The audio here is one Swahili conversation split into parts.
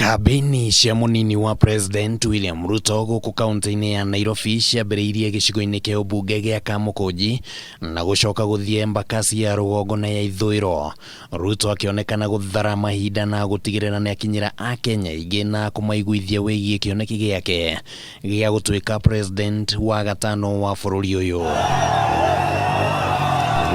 Kambi-ini cia Munini wa President William Ruto guku kaunti-ini ya Nairobi ciambĩrĩirie gĩcigo-inĩ kĩa ũmbunge gĩa Kamukunji na gũcoka gũthiĩ embakasi ya rũgongo na ya ithũĩro. Ruto akĩonekana gũthara mahinda na gũtigĩrĩra nĩ akinyĩra Akenya aingĩ na kũmaiguithia wĩgiĩ kioneki giake gĩa gutuika president wa gatano wa bũrũri ũyũ.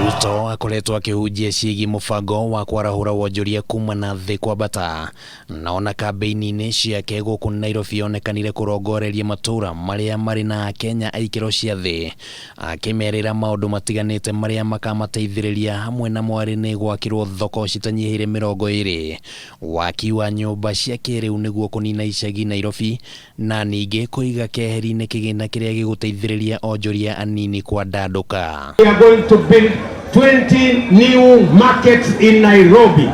Ruto akoretwo akĩhunjia ciĩgiĩ mũbango wa kwarahura wonjoria kuma na thĩ kwambata, na ona kambi-ini ciake gũkũ Nairobi onekanire kũrongoreria matũra marĩa marĩ na Akenya aikĩro cia thĩ, akĩmerĩra maũndũ matiganĩte marĩa makamateithĩrĩria, hamwe na mwarĩ nĩ gwakĩrwo thoko citanyihĩire 20, waki wa nyũmba cia kĩrĩu nĩguo kũnina icagi Nairobi, na ningĩ kũiga keheri-inĩ kĩgĩna kĩrĩa gĩgũteithĩrĩria onjoria anini kwandandũka. We are going to build 20 new markets in Nairobi,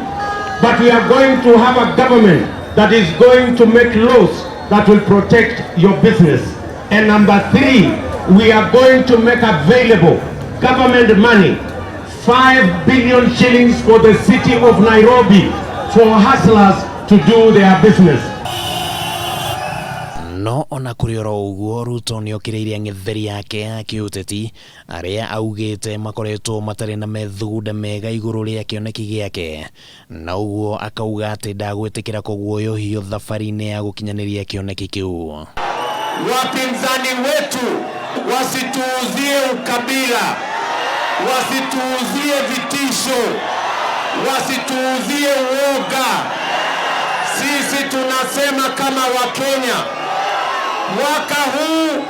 but we are going to have a government that is going to make laws that will protect your business. And number 3, we are going to make available government money, 5 billion shillings for the city of Nairobi, for hustlers to do their business. No ona kũrĩ oro ũguo, Ruto niokiriire ng'etheri yake akiuteti aria augite makoretwo matarĩ na methugunda mega igũrũ rĩa kioneki giake, na ũguo akauga atĩ ndagwĩtĩkĩra kũguoyohio thabarĩ-inĩ ya gukinyaniria kioneki kĩu. Wapinzani wetu wasituuzie ukabila, wasituuzie vitisho, wasituuzie uoga. Sisi tunasema kama Wakenya, mwaka huu